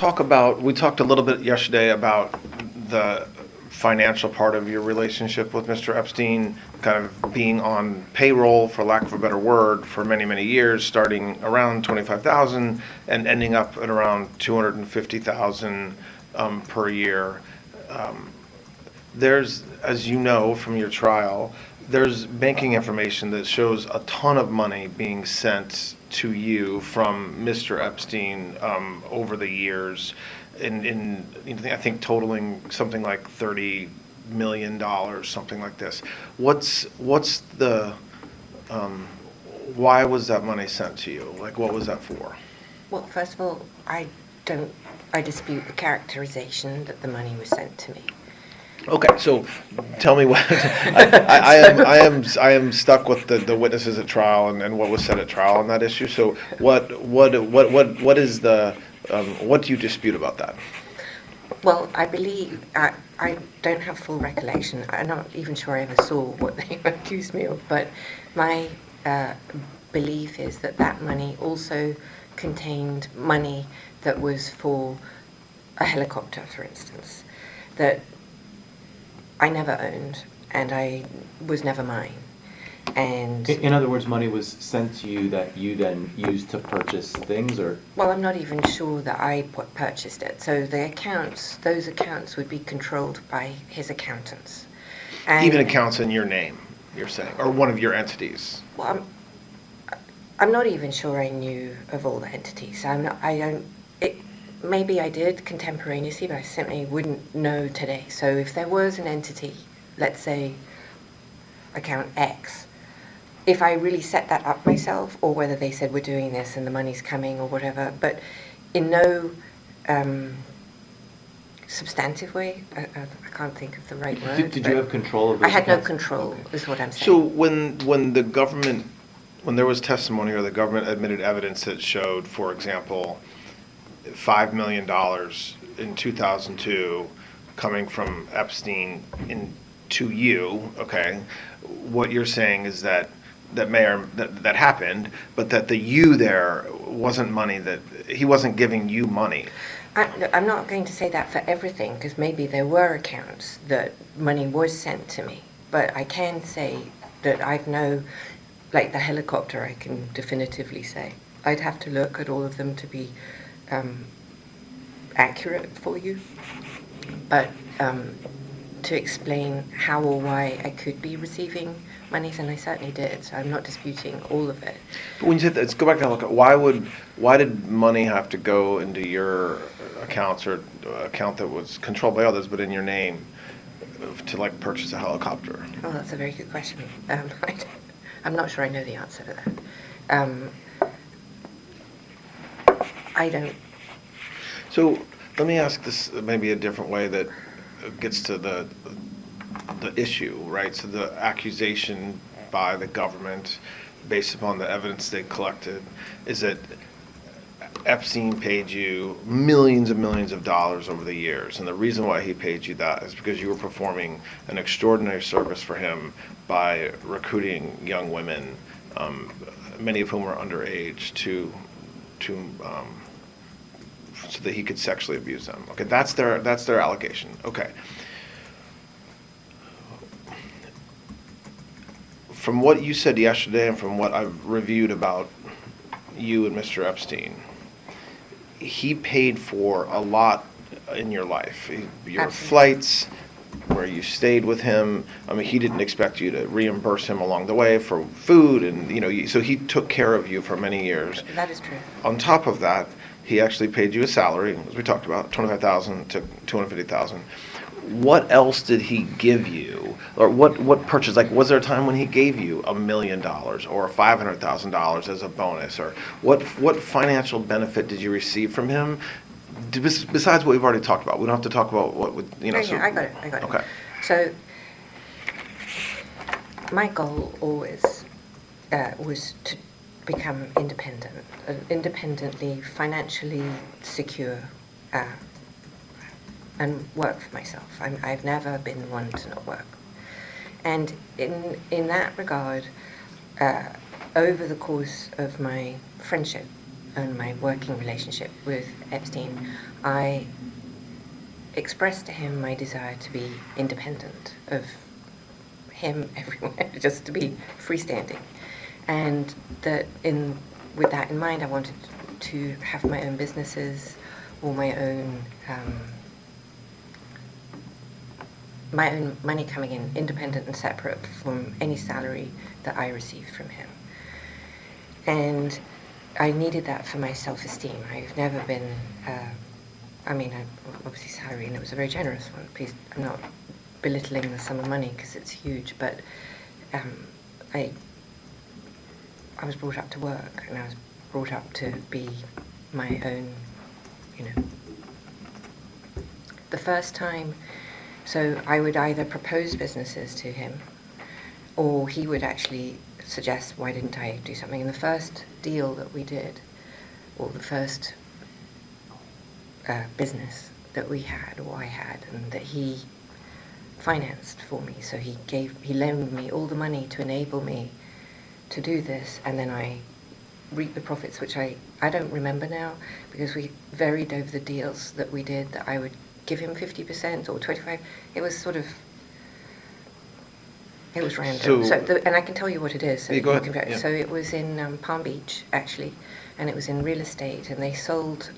talk about, we talked a little bit yesterday about the financial part of your relationship with Mr. Epstein, kind of being on payroll, for lack of a better word, for many, many years, starting around $25,000 and ending up at around $250,000 per year. There's, as you know from your trial, there's banking information that shows a ton of money being sent to you from Mr. Epstein over the years, I think totaling something like $30 million, something like this. What's the why was that money sent to you? Like, what was that for? Well, first of all, I dispute the characterization that the money was sent to me. Okay, so tell me what I am stuck with the witnesses at trial and what was said at trial on that issue. So what is the what do you dispute about that? Well, I believe I don't have full recollection. I'm not even sure I ever saw what they accused me of, but my belief is that that money also contained money that was for a helicopter, for instance, that I never owned, and I was never mine. And in other words, money was sent to you that you then used to purchase things, or? Well, I'm not even sure that I purchased it. So the accounts, those accounts would be controlled by his accountants. And even accounts in your name, you're saying, or one of your entities? Well, I'm not even sure I knew of all the entities. Maybe I did contemporaneously, but I simply wouldn't know today. So if there was an entity, let's say account X, if I really set that up myself, or whether they said we're doing this and the money's coming or whatever, but in no substantive way, I can't think of the right word. Did you have control of those I had no accounts? control, is what I'm saying. So when the government, when there was testimony or the government admitted evidence that showed, for example, $5 million in 2002 coming from Epstein to you, okay, what you're saying is that that happened, but that the you there wasn't money, that he wasn't giving you money. I'm not going to say that for everything, because maybe there were accounts that money was sent to me, but I can say that I've no, like the helicopter, I can definitively say. I'd have to look at all of them to be accurate for you, but to explain how or why I could be receiving monies, and I certainly did, so I'm not disputing all of it. But when you said that, let's go back and look at why did money have to go into your accounts, or account that was controlled by others but in your name, to like purchase a helicopter? Oh, that's a very good question. I'm not sure I know the answer to that. I don't. So let me ask this maybe a different way that gets to the issue, right? So the accusation by the government, based upon the evidence they collected, is that Epstein paid you millions and millions of dollars over the years, and the reason why he paid you that is because you were performing an extraordinary service for him by recruiting young women, many of whom were underage, so that he could sexually abuse them. Okay, that's their allegation. Okay. From what you said yesterday and from what I've reviewed about you and Mr. Epstein, he paid for a lot in your life. Your Absolutely. Flights, where you stayed with him. I mean, he didn't expect you to reimburse him along the way for food, and so he took care of you for many years. That is true. On top of that, he actually paid you a salary, as we talked about, $25,000 to $250,000. What else did he give you, or what purchase? Like, was there a time when he gave you $1 million or $500,000 as a bonus, or what financial benefit did you receive from him? Besides what we've already talked about, we don't have to talk about what would, I got it. Okay. So my goal always was to become independent, independently financially secure, and work for myself. I've never been one to not work. And in that regard, over the course of my friendship and my working relationship with Epstein, I expressed to him my desire to be independent of him everywhere, just to be freestanding. And that with that in mind, I wanted to have my own businesses or my own money coming in, independent and separate from any salary that I received from him. And I needed that for my self-esteem. I've never been, obviously salary, and it was a very generous one. Please, I'm not belittling the sum of money because it's huge, but I was brought up to work, and I was brought up to be my own, The first time, so I would either propose businesses to him, or he would actually suggest, why didn't I do something? And the first deal that we did, or the first business that we had, or I had, and that he financed for me. So he loaned me all the money to enable me to do this, and then I reaped the profits, which I don't remember now, because we varied over the deals that we did, that I would give him 50% or 25%. It was sort of, it was random. And I can tell you what it is. So, go ahead. Yeah. So it was in Palm Beach, actually, and it was in real estate, and they sold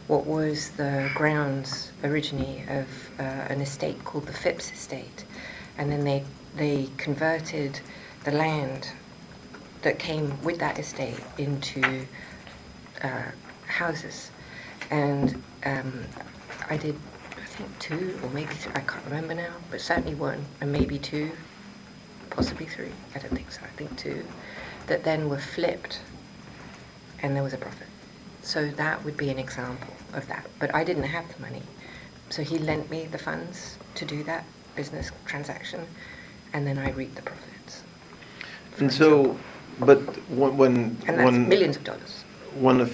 what was the grounds originally of an estate called the Phipps estate, and then they converted the land that came with that estate into houses, and I did, I think 2 or maybe 3, I can't remember now, but certainly 1 and maybe 2, possibly 3, I don't think so, I think 2, that then were flipped and there was a profit. So that would be an example of that. But I didn't have the money. So he lent me the funds to do that business transaction, and then I reaped the profits. And so, but when millions of dollars. When a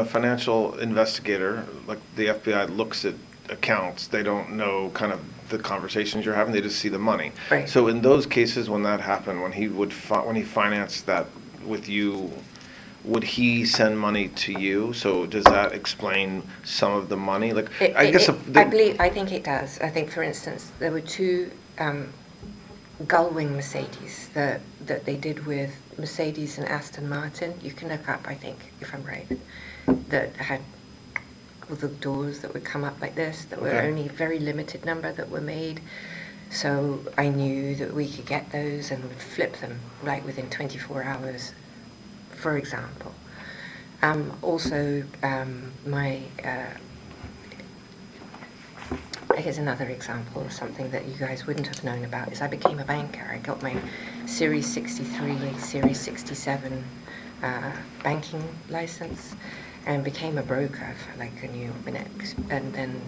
financial investigator, like the FBI, looks at accounts, they don't know kind of the conversations you're having, they just see the money. Right. So in those cases, when that happened, when he financed that with you, would he send money to you? So does that explain some of the money? Like, I think it does. I think, for instance, there were 2 Gullwing Mercedes that they did with Mercedes and Aston Martin. You can look up, I think, if I'm right, that had all the doors that would come up like this, that were only a very limited number that were made. So I knew that we could get those and would flip them like within 24 hours, for example. Here's another example of something that you guys wouldn't have known about, is I became a banker. I got my Series 63, Series 67 banking license and became a broker for like a minute. And then,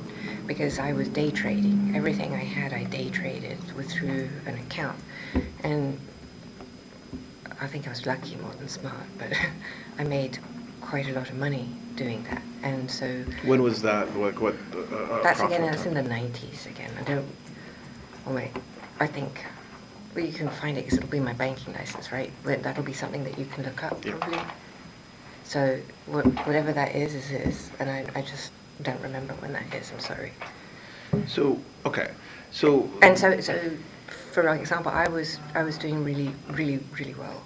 because I was day trading, everything I had I day traded through an account. And I think I was lucky more than smart, but I made quite a lot of money doing that. And so, when was that? Like what? That's in the 90s again. I think, well, you can find it because it'll be my banking license, right? That'll be something that you can look up, probably. So whatever that is, and I just don't remember when that is. I'm sorry. So okay, so. And so for example, I was doing really, really, really well.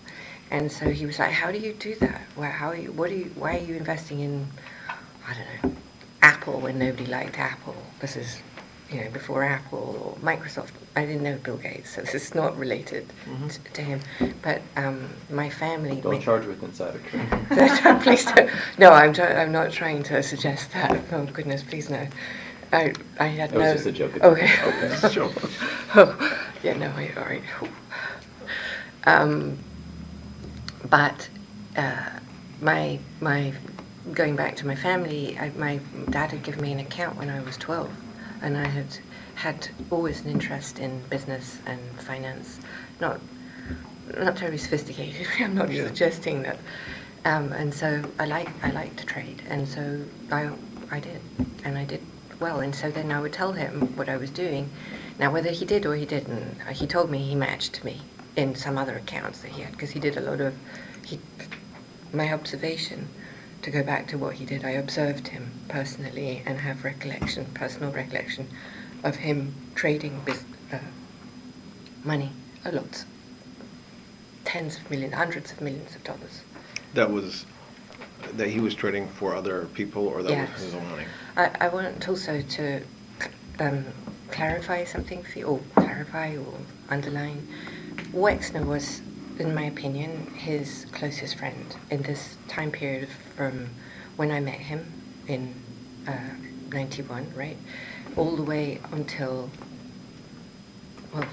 And so he was like, how do you do that? Why are you investing in, I don't know, Apple when nobody liked Apple? This is, before Apple or Microsoft. I didn't know Bill Gates, so this is not related to him. But my family... Don't charge with insider. Please don't. No, I'm not trying to suggest that. Oh, goodness, please no. I had no... It was just a joke. Okay. It's a joke. Oh, yeah, no, all right. But my going back to my family, my dad had given me an account when I was 12, and I had always an interest in business and finance. Not terribly sophisticated. I'm not suggesting that. And so I like to trade, and so I did, and I did well. And so then I would tell him what I was doing. Now, whether he did or he didn't, he told me he matched me in some other accounts that he had, because he did a lot of, my observation to go back to what he did, I observed him personally and have personal recollection of him trading money a lot. Tens of millions, hundreds of millions of dollars. That he was trading for other people, or that Yes. was his own money? I want also to clarify something for you, or clarify or underline. Wexner was, in my opinion, his closest friend in this time period from when I met him in 91, right? All the way until, well,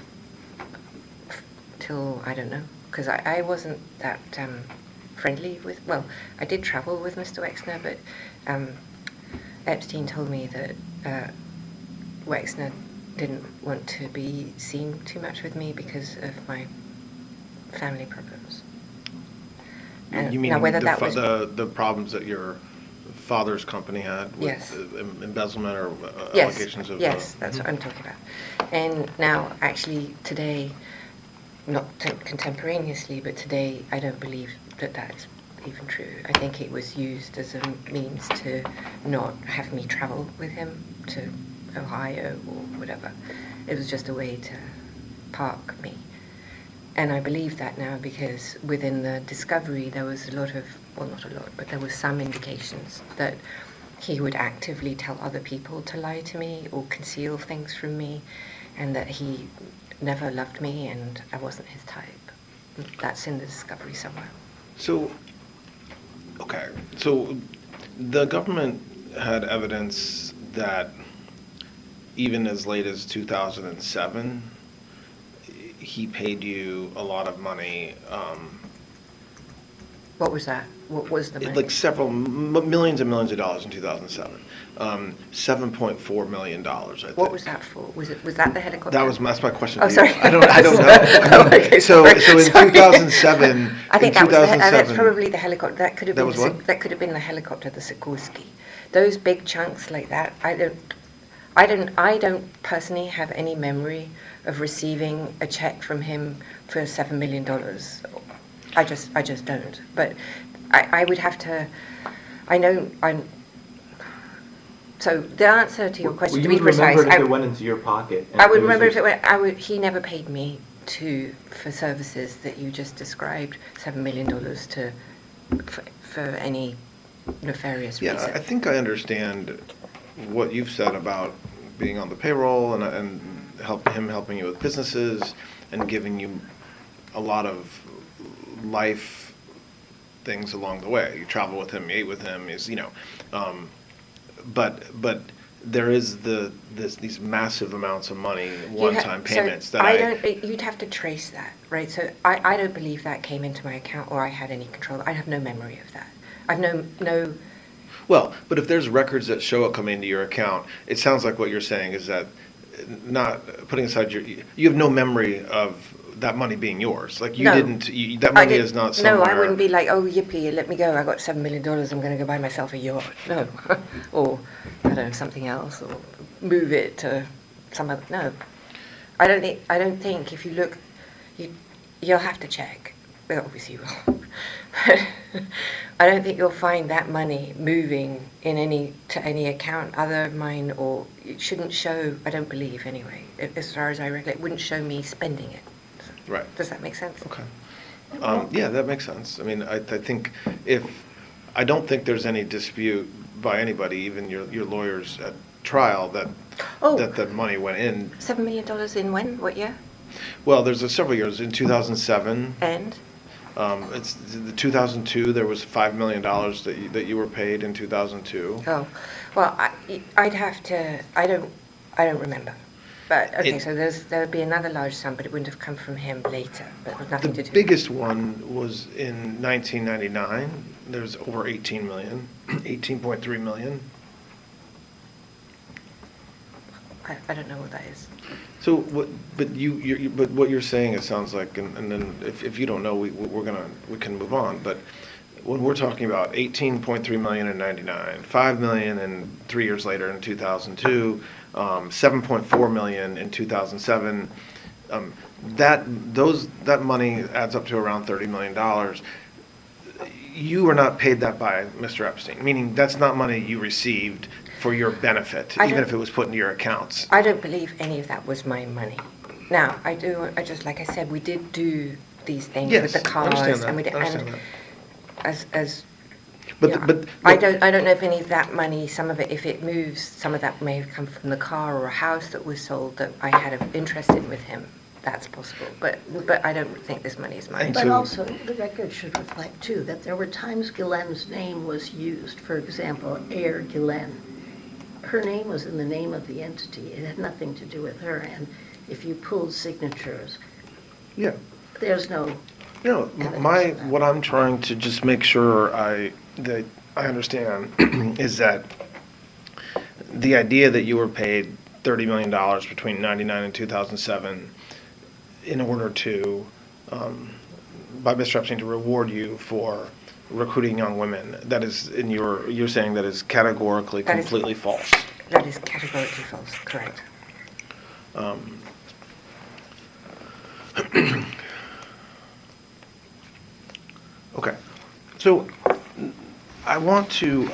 till, I don't know, because I wasn't that friendly with, well, I did travel with Mr. Wexner, but Epstein told me that Wexner didn't want to be seen too much with me because of my family problems. And You mean now whether that was the problems that your father's company had with Yes. embezzlement or yes, allegations of... yes, that's what I'm talking about. And now, actually, today, not contemporaneously, but today, I don't believe that that's even true. I think it was used as a means to not have me travel with him to Ohio or whatever. It was just a way to park me. And I believe that now because within the discovery there was a lot of, well, not a lot, but there was some indications that he would actively tell other people to lie to me or conceal things from me, and that he never loved me and I wasn't his type. That's in the discovery somewhere. So, okay, so the government had evidence that even as late as 2007, he paid you a lot of money. What was that? What was the money? Like several millions and millions of dollars in 2007. $7.4 million, I think. What was that for? Was that the helicopter? That's my question. Oh, to you. sorry. I don't know. I mean, Okay, so sorry. in Sorry. 2007, I think in that's 2007 probably the helicopter. That could have That been was what? that could have been the helicopter, the Sikorsky. Those big chunks like that. I don't personally have any memory of receiving a check from him for $7 million. I just don't. But I would have to. I know I'm. So the answer to your question, to be precise, Remember if it went into your pocket. I would remember if it went. He never paid me for services that you just described, $7 million for any nefarious reason. Yeah, I think I understand what you've said about being on the payroll and helping you with businesses and giving you a lot of life things along the way. You travel with him, you ate with him, but there is these massive amounts of money, one-time payments you'd have to trace that, right? So I don't believe that came into my account or I had any control. I have no memory of that. I've no. Well, but if there's records that show it coming into your account, it sounds like what you're saying is that, not putting aside you have no memory of that money being yours. Like that money is not somewhere. No, I wouldn't be like, oh yippee, let me go. I got $7 million. I'm going to go buy myself a yacht. No, or I don't know, something else, or move it to some other. No, I don't think if you look, you'll have to check. Well, obviously you will. But I don't think you'll find that money moving to any account other than mine, or it shouldn't show. I don't believe anyway. As far as I recollect, it wouldn't show me spending it. Right. Does that make sense? Okay. Yeah, that makes sense. I mean, I think I don't think there's any dispute by anybody, even your lawyers at trial, that money went in. $7 million in when? What year? Well, there's several years. In 2007. And? It's the 2002. There was $5 million that you were paid in 2002. Oh, well, I'd have to. I don't remember. But okay, so there would be another large sum, but it wouldn't have come from him later. But it was nothing to do. The biggest one was in 1999. There's over 18 million, 18.3 million. I don't know what that is. So what? But but what you're saying, it sounds like, and then if you don't know, we can move on. But when we're talking about 18.3 million in 99, 5 million and 3 years later in 2002, 7.4 million in 2007, that money adds up to around $30 million. you were not paid that by Mr. Epstein, meaning that's not money you received for your benefit, I even don't- if it was put into your accounts. I don't believe any of that was my money. Now, I just, like I said, we did do these things with Yes, the I cars, understand that. and we did, I understand and that. as But, yeah. but I look, don't know if any of that money, some of it, if it moves, some of that may have come from the car or a house that was sold that I had an interest in with him. That's possible, but I don't think this money is mine. And But so- also, the record should reflect, too, that there were times Ghislaine's name was used. For example, Air Ghislaine. Her name was in the name of the entity. It had nothing to do with her. And if you pulled signatures, yeah. there's no... No, what I'm trying to just make sure that I understand is that the idea that you were paid $30 million between 99 and 2007 in order to, by Mr. Epstein, to reward you for recruiting young women, that is, you're saying that is categorically That is- completely false. That is categorically false, correct. Okay, so I want to